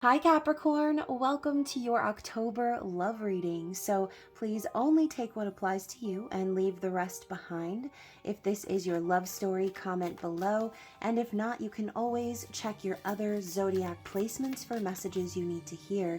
Hi Capricorn, welcome to your October love reading. So please only take what applies to you and leave the rest behind. If this is your love story, comment below. And if not, you can always check your other zodiac placements for messages you need to hear.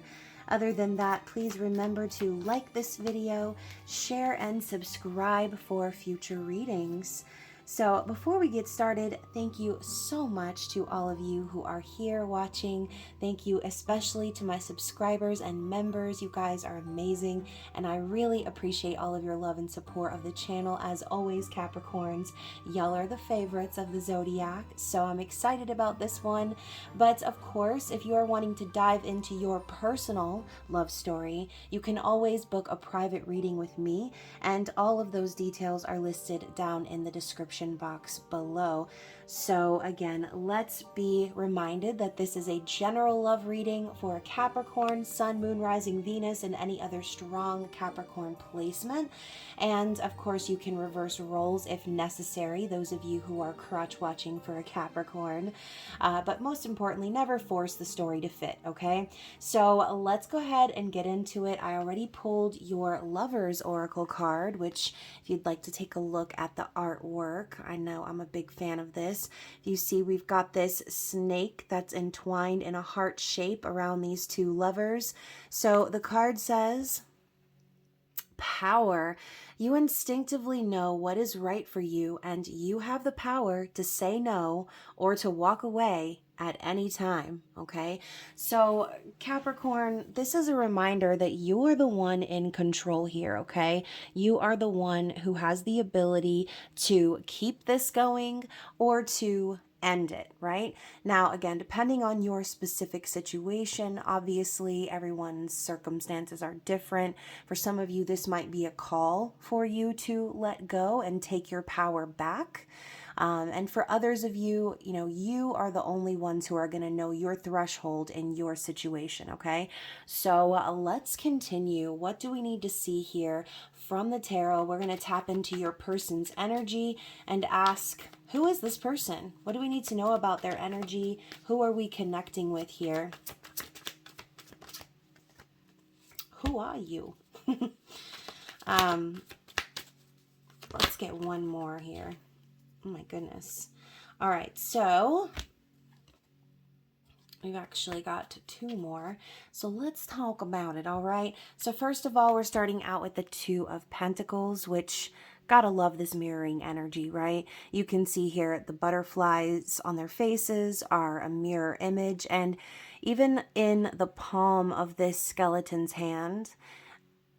Other than that, please remember to like this video, share, and subscribe for future readings. So before we get started, thank you so much to all of you who are here watching. Thank you especially to my subscribers and members. You guys are amazing, and I really appreciate all of your love and support of the channel. As always, Capricorns, y'all are the favorites of the zodiac, so I'm excited about this one. But of course, if you are wanting to dive into your personal love story, you can always book a private reading with me, and all of those details are listed down in the description box below. So again, let's be reminded that this is a general love reading for a Capricorn, Sun, Moon, Rising, Venus, and any other strong Capricorn placement. And of course, you can reverse roles if necessary, those of you who are crotch watching for a Capricorn. But most importantly, never force the story to fit, okay? So let's go ahead and get into it. I already pulled your Lover's Oracle card, which if you'd like to take a look at the artwork, I know I'm a big fan of this. You see we've got this snake that's entwined in a heart shape around these two lovers. So the card says, power. You instinctively know what is right for you, and you have the power to say no or to walk away at any time. Okay, so Capricorn, this is a reminder that you are the one in control here. Okay, you are the one who has the ability to keep this going or to end it, right? Now, again, depending on your specific situation, obviously everyone's circumstances are different. For some of you, this might be a call for you to let go and take your power back. And for others of you, you are the only ones who are going to know your threshold in your situation, okay? So let's continue. What do we need to see here from the tarot? We're going to tap into your person's energy and ask, who is this person? What do we need to know about their energy? Who are we connecting with here? Who are you? Let's get one more here. Oh my goodness. All right, so we've actually got two more. So let's talk about it, all right? So first of all, we're starting out with the Two of Pentacles, which gotta love this mirroring energy, right? You can see here the butterflies on their faces are a mirror image, and even in the palm of this skeleton's hand,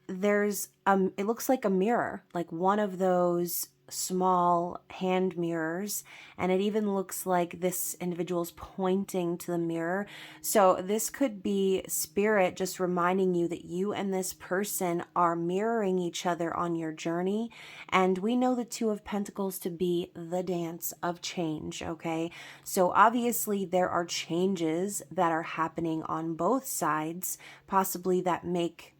there's it looks like a mirror, like one of those small hand mirrors, and it even looks like this individual's pointing to the mirror. So this could be spirit just reminding you that you and this person are mirroring each other on your journey. And we know the Two of Pentacles to be the dance of change, okay? So obviously there are changes that are happening on both sides, possibly that make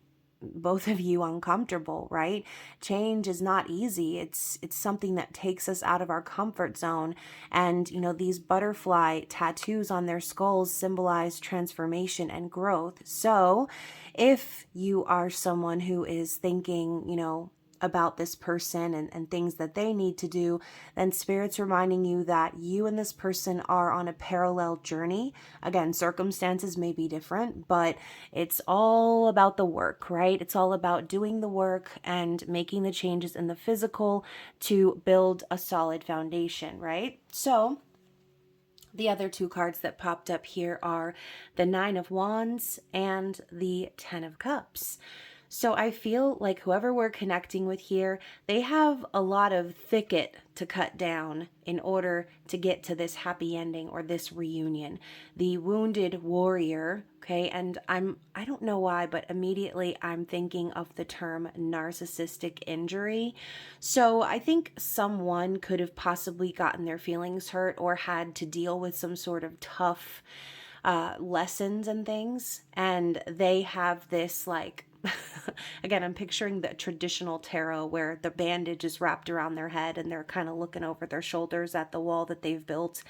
both of you uncomfortable, right? Change is not easy. It's something that takes us out of our comfort zone. And these butterfly tattoos on their skulls symbolize transformation and growth. So if you are someone who is thinking, about this person and things that they need to do, then Spirit's reminding you that you and this person are on a parallel journey. Again, circumstances may be different, but it's all about the work, right? It's all about doing the work and making the changes in the physical to build a solid foundation, right? So the other two cards that popped up here are the Nine of Wands and the Ten of Cups. So I feel like whoever we're connecting with here, they have a lot of thicket to cut down in order to get to this happy ending or this reunion. The wounded warrior, okay, and I don't know why, but immediately I'm thinking of the term narcissistic injury. So I think someone could have possibly gotten their feelings hurt or had to deal with some sort of tough lessons and things, and they have this like again, I'm picturing the traditional tarot where the bandage is wrapped around their head and they're kind of looking over their shoulders at the wall that they've built.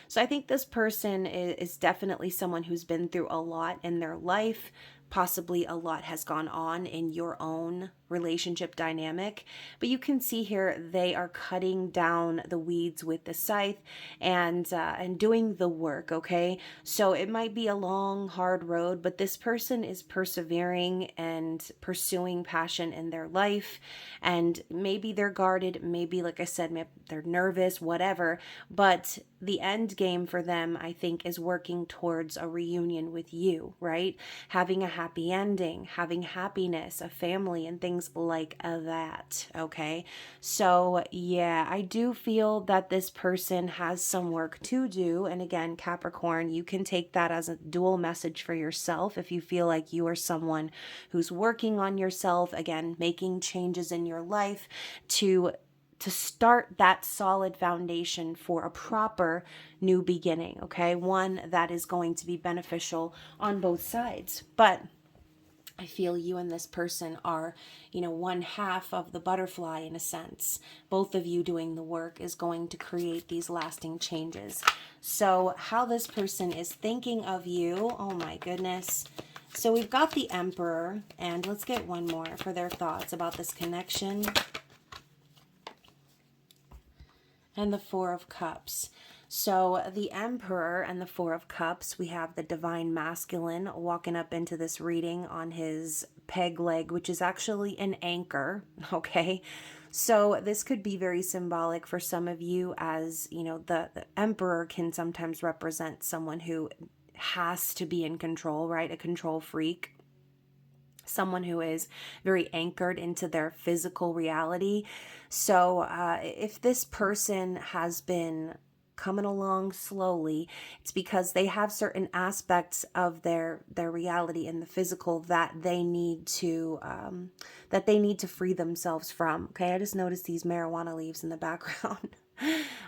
So I think this person is definitely someone who's been through a lot in their life. Possibly a lot has gone on in your own relationship dynamic, but you can see here they are cutting down the weeds with the scythe and doing the work. Okay, so it might be a long, hard road, but this person is persevering and pursuing passion in their life. And maybe they're guarded, maybe, like I said, maybe they're nervous, whatever. But the end game for them, I think, is working towards a reunion with you, right? Having a happy ending, having happiness, a family, and things like that. Okay. So, yeah, I do feel that this person has some work to do. And again, Capricorn, you can take that as a dual message for yourself if you feel like you are someone who's working on yourself, again, making changes in your life to start that solid foundation for a proper new beginning, okay? One that is going to be beneficial on both sides. But I feel you and this person are, one half of the butterfly in a sense. Both of you doing the work is going to create these lasting changes. So how this person is thinking of you, oh my goodness. So we've got the Emperor, and let's get one more for their thoughts about this connection. And the Four of Cups. So the Emperor and the Four of Cups, we have the Divine Masculine walking up into this reading on his peg leg, which is actually an anchor, okay? So this could be very symbolic for some of you, as, the Emperor can sometimes represent someone who has to be in control, right? A control freak. Someone who is very anchored into their physical reality. So if this person has been coming along slowly, it's because they have certain aspects of their reality in the physical that they need to free themselves from. Okay, I just noticed these marijuana leaves in the background.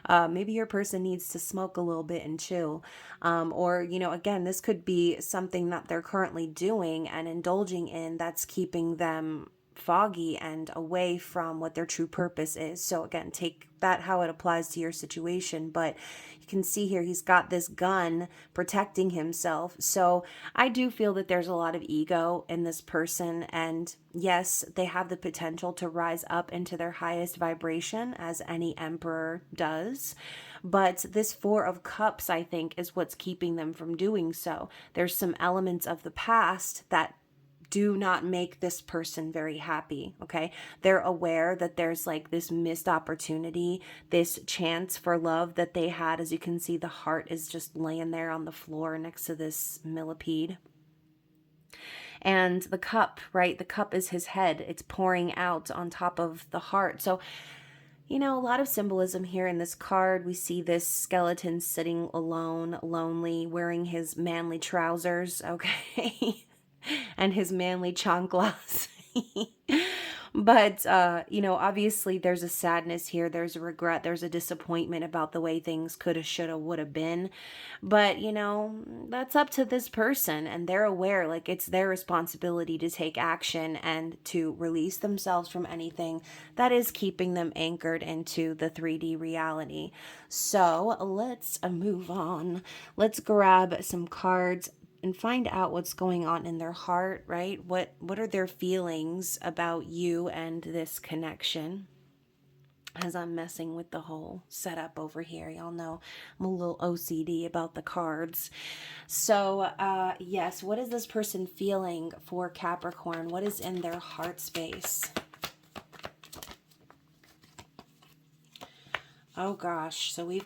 Maybe your person needs to smoke a little bit and chill. Or, again, this could be something that they're currently doing and indulging in that's keeping them foggy and away from what their true purpose is. So again, take that how it applies to your situation. But you can see here, he's got this gun protecting himself. So I do feel that there's a lot of ego in this person. And yes, they have the potential to rise up into their highest vibration, as any emperor does. But this Four of Cups, I think, is what's keeping them from doing so. There's some elements of the past that do not make this person very happy, okay? They're aware that there's like this missed opportunity, this chance for love that they had. As you can see, the heart is just laying there on the floor next to this millipede. And the cup, right? The cup is his head. It's pouring out on top of the heart. So, a lot of symbolism here in this card. We see this skeleton sitting alone, lonely, wearing his manly trousers, okay? And his manly chanclas. But, obviously there's a sadness here. There's a regret. There's a disappointment about the way things coulda, shoulda, woulda been. But, that's up to this person. And they're aware, like, it's their responsibility to take action and to release themselves from anything that is keeping them anchored into the 3D reality. So let's move on. Let's grab some cards and find out what's going on in their heart, right? What are their feelings about you and this connection? As I'm messing with the whole setup over here, y'all know I'm a little OCD about the cards. So, yes, what is this person feeling for Capricorn? What is in their heart space? Oh gosh, so we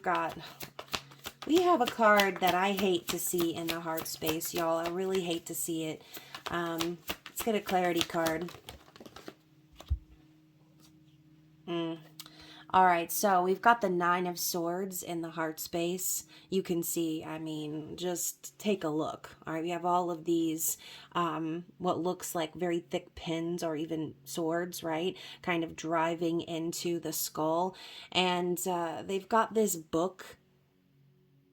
have a card that I hate to see in the heart space, y'all. I really hate to see it. Let's get a clarity card. All right, so we've got the Nine of Swords in the heart space. You can see, just take a look. All right, we have all of these, what looks like very thick pins or even swords, right? Kind of driving into the skull. And they've got this book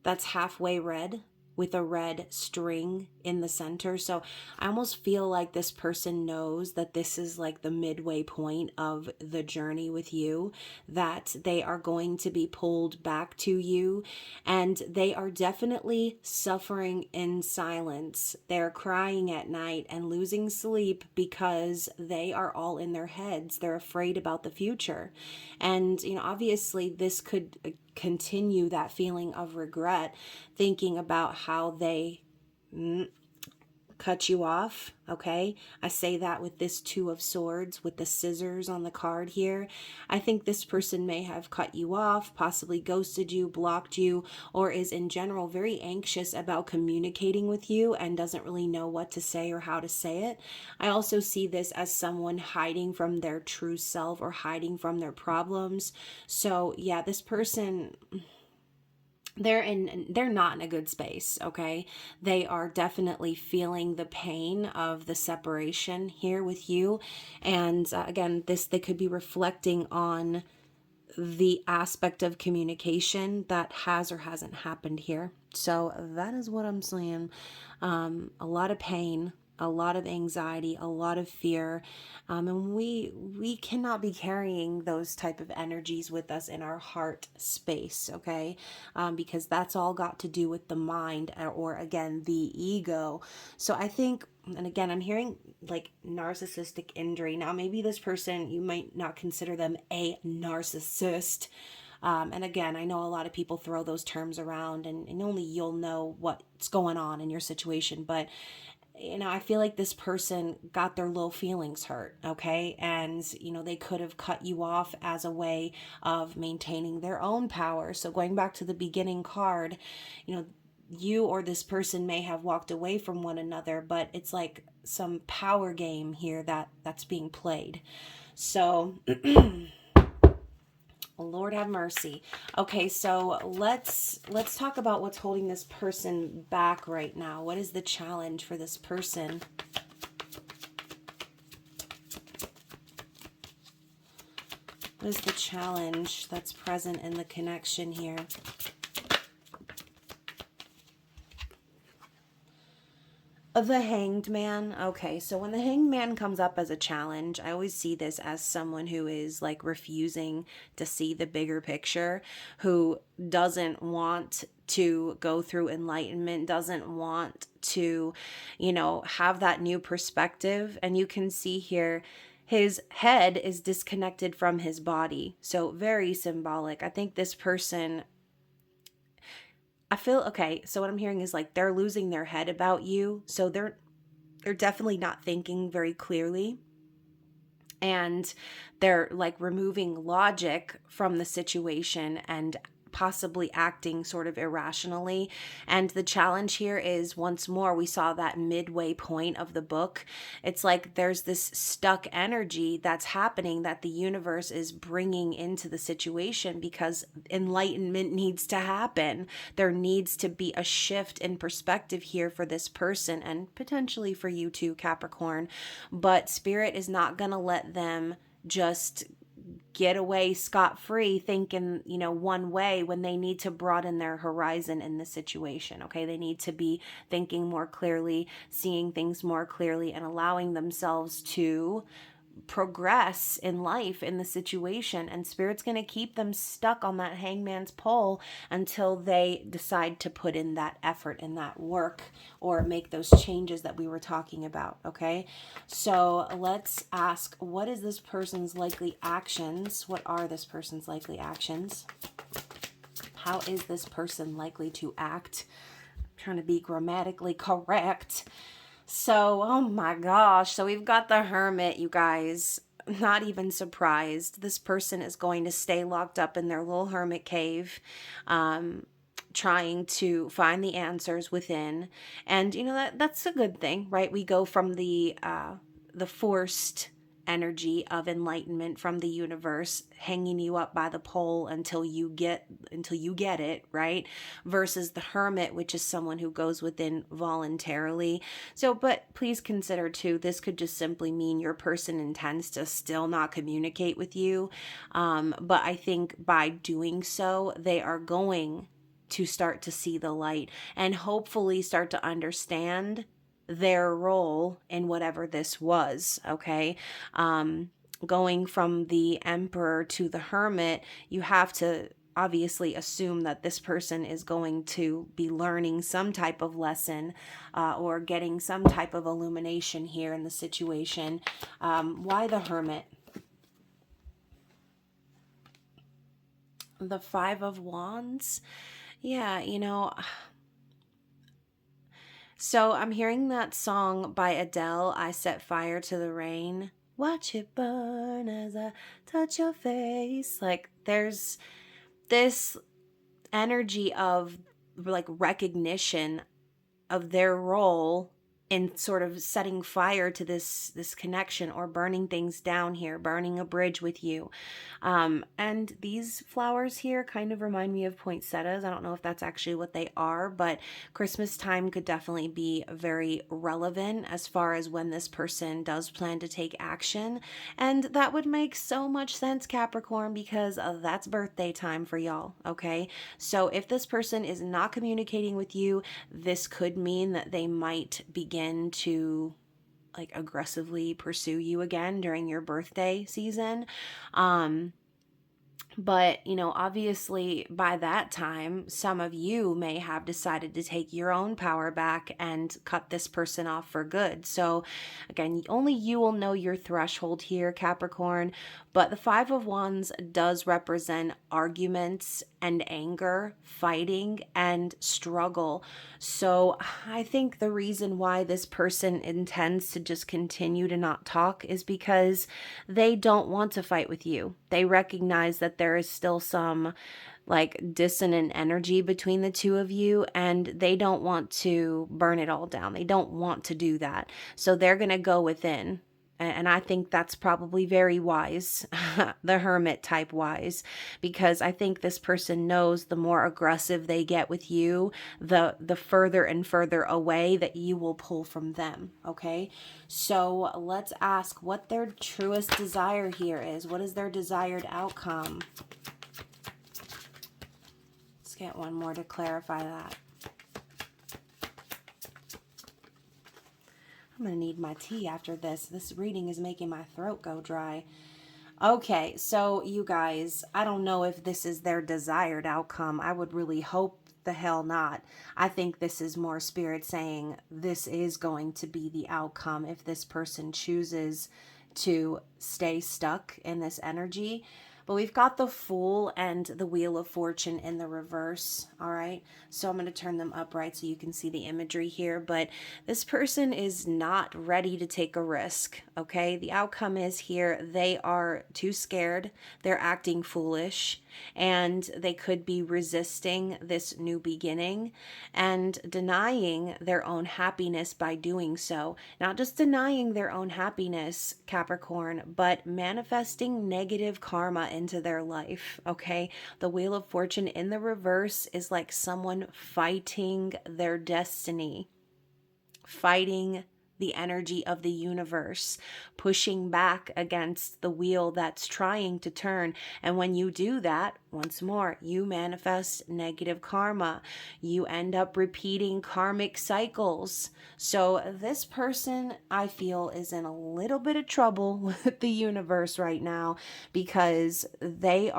that's halfway read, with a red string in the center. So I almost feel like this person knows that this is like the midway point of the journey with you, that they are going to be pulled back to you, and they are definitely suffering in silence. They're crying at night and losing sleep because they are all in their heads. They're afraid about the future. And, obviously this could continue that feeling of regret, thinking about how they cut you off. Okay, I say that with this Two of Swords with the scissors on the card here. I think this person may have cut you off, possibly ghosted you, blocked you, or is in general very anxious about communicating with you and doesn't really know what to say or how to say it. I also see this as someone hiding from their true self or hiding from their problems. So yeah, this person, they're not in a good space. Okay, they are definitely feeling the pain of the separation here with you. And again, they could be reflecting on the aspect of communication that has or hasn't happened here. So that is what I'm saying. A lot of pain, a lot of anxiety, a lot of fear, and we cannot be carrying those type of energies with us in our heart space, okay? Because that's all got to do with the mind, or again, the ego. So I think, and again, I'm hearing like narcissistic injury. Now, maybe this person, you might not consider them a narcissist. And again, I know a lot of people throw those terms around, and only you'll know what's going on in your situation. But I feel like this person got their low feelings hurt, okay? And, they could have cut you off as a way of maintaining their own power. So going back to the beginning card, you or this person may have walked away from one another, but it's like some power game here that's being played. So Lord have mercy. Okay, so let's talk about what's holding this person back right now. What is the challenge for this person? What is the challenge that's present in the connection here? The Hanged Man. Okay, so when the Hanged Man comes up as a challenge, I always see this as someone who is like refusing to see the bigger picture, who doesn't want to go through enlightenment, doesn't want to, have that new perspective. And you can see here, his head is disconnected from his body. So very symbolic. I think this person, okay, so what I'm hearing is like they're losing their head about you. So they're definitely not thinking very clearly. And they're like removing logic from the situation and possibly acting sort of irrationally. And the challenge here is, once more, we saw that midway point of the book. It's like there's this stuck energy that's happening that the universe is bringing into the situation because enlightenment needs to happen. There needs to be a shift in perspective here for this person, and potentially for you too, Capricorn. But Spirit is not going to let them just get away scot-free thinking, one way, when they need to broaden their horizon in the situation. Okay, they need to be thinking more clearly, seeing things more clearly, and allowing themselves to progress in life in the situation. And Spirit's going to keep them stuck on that hangman's pole until they decide to put in that effort and that work, or make those changes that we were talking about. Okay, so let's ask, what is this person's likely actions? What are this person's likely actions? How is this person likely to act? I'm trying to be grammatically correct. So, oh my gosh. So we've got the Hermit, you guys. Not even surprised. This person is going to stay locked up in their little hermit cave, trying to find the answers within. And, that's a good thing, right? We go from the forced energy of enlightenment from the universe hanging you up by the pole until you get it, right? Versus the Hermit, which is someone who goes within voluntarily. So, but please consider too, this could just simply mean your person intends to still not communicate with you. But I think by doing so, they are going to start to see the light and hopefully start to understand their role in whatever this was, okay? Going from the Emperor to the Hermit, you have to obviously assume that this person is going to be learning some type of lesson or getting some type of illumination here in the situation. Why the Hermit? The Five of Wands. Yeah, you know, so I'm hearing that song by Adele, I Set Fire to the Rain. Watch it burn as I touch your face. Like, there's this energy of like recognition of their role in sort of setting fire to this connection, or burning things down here, burning a bridge with you. And these flowers here kind of remind me of poinsettias. I don't know if that's actually what they are, but Christmas time could definitely be very relevant as far as when this person does plan to take action. And that would make so much sense, Capricorn, because that's birthday time for y'all, okay? So if this person is not communicating with you, this could mean that they might begin to like aggressively pursue you again during your birthday season. But, you know, obviously by that time, some of you may have decided to take your own power back and cut this person off for good. So again, only you will know your threshold here, Capricorn. But the Five of Wands does represent arguments and anger, fighting and struggle. So I think the reason why this person intends to just continue to not talk is because they don't want to fight with you. They recognize that there is still some like dissonant energy between the two of you, and they don't want to burn it all down. They don't want to do that. So they're going to go within. And I think that's probably very wise, the Hermit type wise, because I think this person knows the more aggressive they get with you, the further and further away that you will pull from them, okay? So let's ask what their truest desire here is. What is their desired outcome? Let's get one more to clarify that. I'm going to need my tea after this. This reading is making my throat go dry. Okay, so you guys, I don't know if this is their desired outcome. I would really hope the hell not. I think this is more spirit saying this is going to be the outcome if this person chooses to stay stuck in this energy. But we've got the Fool and the Wheel of Fortune in the reverse, all right? So I'm going to turn them upright so you can see the imagery here. But this person is not ready to take a risk, okay? The outcome is here, they are too scared, they're acting foolish, and they could be resisting this new beginning and denying their own happiness by doing so. Not just denying their own happiness, Capricorn, but manifesting negative karma into their life, okay? The Wheel of Fortune in the reverse is like someone fighting their destiny, fighting the energy of the universe, pushing back against the wheel that's trying to turn. And when you do that, once more, you manifest negative karma. You end up repeating karmic cycles. So this person, I feel, is in a little bit of trouble with the universe right now, because they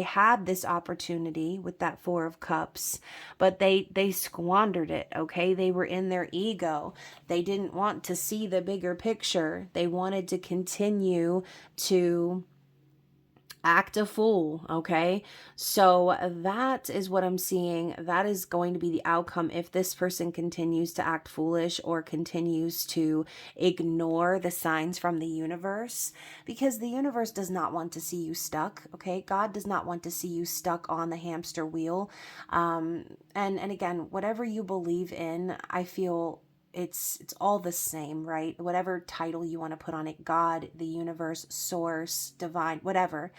had this opportunity with that Four of Cups, but they squandered it, okay? They were in their ego. They didn't want to see the bigger picture. They wanted to continue to act a fool, okay? So that is what I'm seeing. That is going to be the outcome if this person continues to act foolish or continues to ignore the signs from the universe, because the universe does not want to see you stuck, okay? God does not want to see you stuck on the hamster wheel. And again, whatever you believe in, I feel it's all the same, right? Whatever title you want to put on it, God, the universe, source, divine, whatever.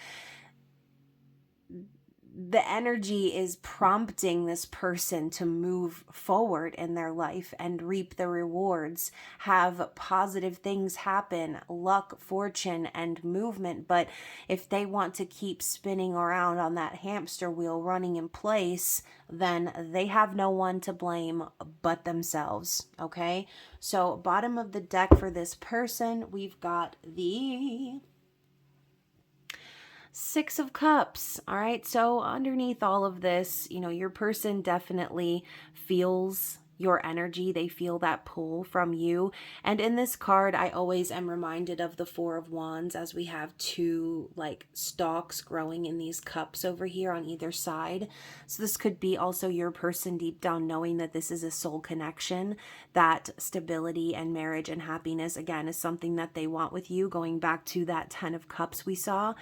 the energy is prompting this person to move forward in their life and reap the rewards, have positive things happen, luck, fortune, and movement. But if they want to keep spinning around on that hamster wheel running in place, then they have no one to blame but themselves. Okay, so bottom of the deck for this person, we've got the Six of Cups. All right. So underneath all of this, your person definitely feels your energy. They feel that pull from you. And in this card, I always am reminded of the Four of Wands, as we have two like stalks growing in these cups over here on either side. So this could be also your person deep down knowing that this is a soul connection, that stability and marriage and happiness, again, is something that they want with you, going back to that 10 of Cups we saw.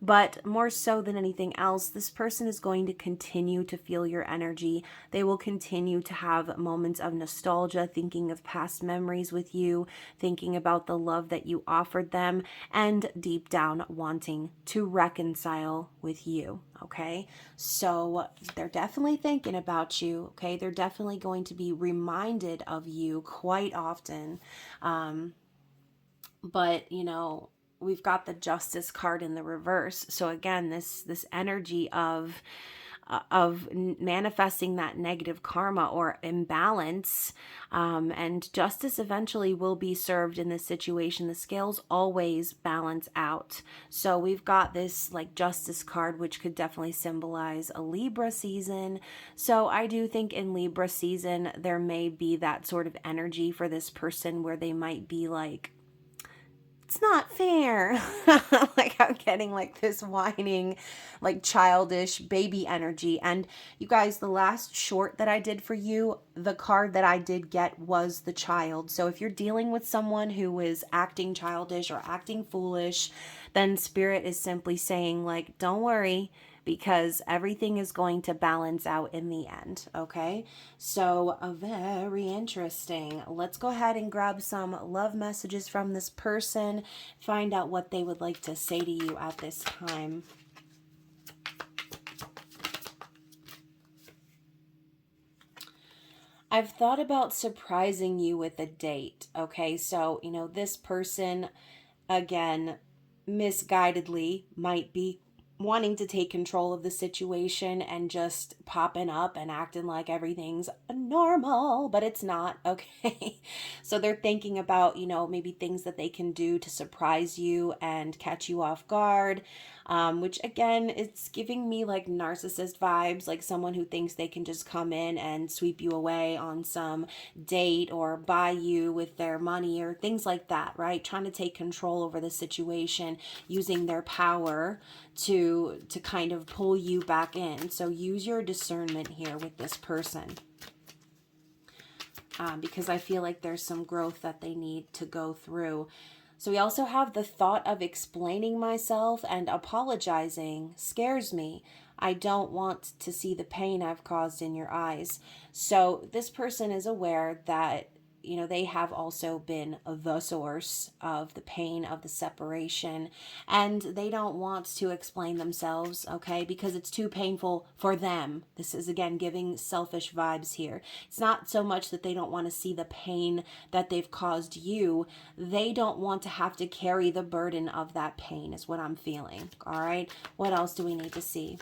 But more so than anything else, this person is going to continue to feel your energy. They will continue to have moments of nostalgia, thinking of past memories with you, thinking about the love that you offered them, and deep down wanting to reconcile with you. Okay, so they're definitely thinking about you. Okay, they're definitely going to be reminded of you quite often. But we've got the Justice card in the reverse. So again, this energy of manifesting that negative karma or imbalance, and justice eventually will be served in this situation. The scales always balance out. So we've got this like Justice card, which could definitely symbolize a Libra season. So I do think in Libra season, there may be that sort of energy for this person where they might be like, it's not fair. Like I'm getting like this whining, like childish baby energy. And you guys, the last short that I did for you, the card that I did get was the Child. So if you're dealing with someone who is acting childish or acting foolish, then Spirit is simply saying like, don't worry, because everything is going to balance out in the end. Okay, so very interesting. Let's go ahead and grab some love messages from this person, find out what they would like to say to you at this time. I've thought about surprising you with a date. Okay, so this person, again, misguidedly might be wanting to take control of the situation and just popping up and acting like everything's normal, but it's not. Okay, so they're thinking about maybe things that they can do to surprise you and catch you off guard, which again, it's giving me like narcissist vibes, like someone who thinks they can just come in and sweep you away on some date or buy you with their money or things like that, right? Trying to take control over the situation, using their power to kind of pull you back in. So use your discernment here with this person, because I feel like there's some growth that they need to go through. So we also have the thought of explaining myself and apologizing scares me. I don't want to see the pain I've caused in your eyes. So this person is aware that they have also been the source of the pain of the separation, and they don't want to explain themselves, okay, because it's too painful for them. This is again giving selfish vibes here. It's not so much that they don't want to see the pain that they've caused you. They don't want to have to carry the burden of that pain is what I'm feeling. All right, what else do we need to see?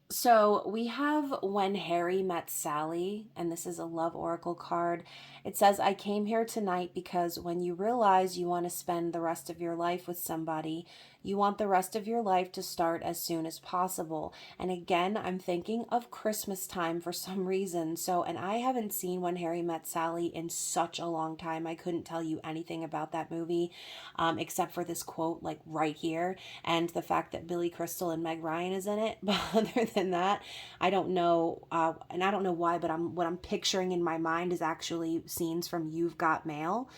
So we have When Harry Met Sally, and this is a love oracle card. It says, I came here tonight because when you realize you want to spend the rest of your life with somebody, you want the rest of your life to start as soon as possible. And again, I'm thinking of Christmas time for some reason. So, and I haven't seen When Harry Met Sally in such a long time. I couldn't tell you anything about that movie, except for this quote like right here, and the fact that Billy Crystal and Meg Ryan is in it. But other than that, I don't know, and I don't know why, but what I'm picturing in my mind is actually scenes from You've Got Mail.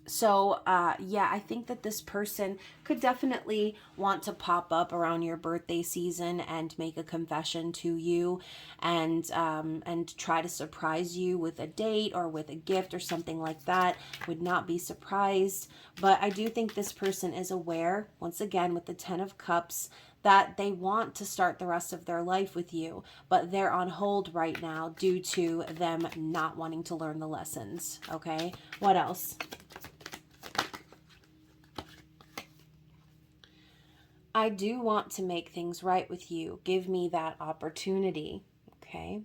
So, yeah, I think that this person could definitely want to pop up around your birthday season and make a confession to you, and try to surprise you with a date or with a gift or something like that. Would not be surprised. But I do think this person is aware, once again, with the Ten of Cups, that they want to start the rest of their life with you, but they're on hold right now due to them not wanting to learn the lessons. Okay, what else? I do want to make things right with you. Give me that opportunity. Okay.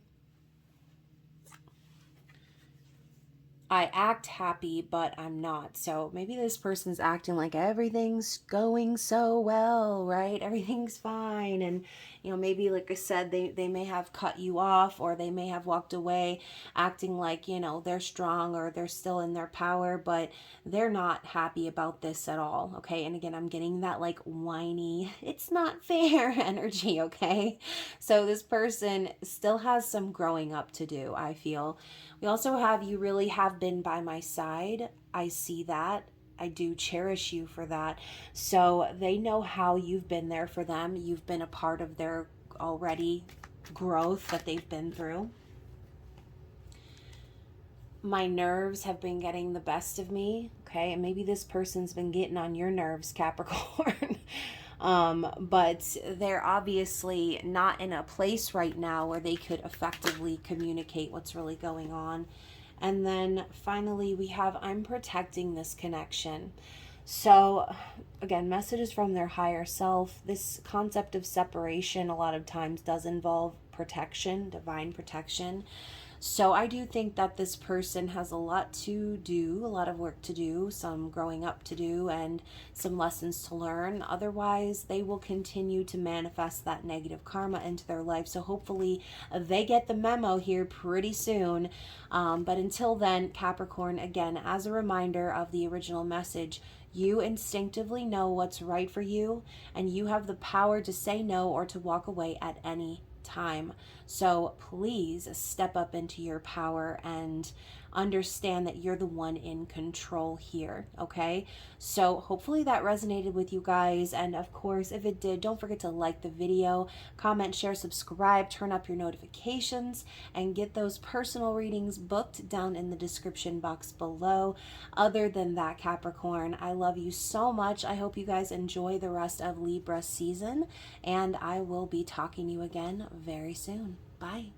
I act happy, but I'm not. So maybe this person's acting like everything's going so well, right? Everything's fine. And, maybe, like I said, they may have cut you off, or they may have walked away acting like, they're strong or they're still in their power, but they're not happy about this at all. Okay. And again, I'm getting that like whiny, it's not fair energy. Okay. So this person still has some growing up to do, I feel. We also have, you really have been by my side. I see that. I do cherish you for that. So they know how you've been there for them. You've been a part of their already growth that they've been through. My nerves have been getting the best of me. Okay. And maybe this person's been getting on your nerves, Capricorn. But they're obviously not in a place right now where they could effectively communicate what's really going on. And then finally, we have, I'm protecting this connection. So, again, messages from their higher self. This concept of separation a lot of times does involve protection, divine protection. So I do think that this person has a lot to do, a lot of work to do, some growing up to do, and some lessons to learn. Otherwise, they will continue to manifest that negative karma into their life. So hopefully they get the memo here pretty soon. But until then, Capricorn, again, as a reminder of the original message, you instinctively know what's right for you, and you have the power to say no or to walk away at any time. So please step up into your power and understand that you're the one in control here. Okay, so hopefully that resonated with you guys, and of course, if it did, don't forget to like the video, comment, share, subscribe, turn up your notifications, and get those personal readings booked down in the description box below. Other than that, Capricorn, I love you so much. I hope you guys enjoy the rest of Libra season, and I will be talking to you again very soon. Bye.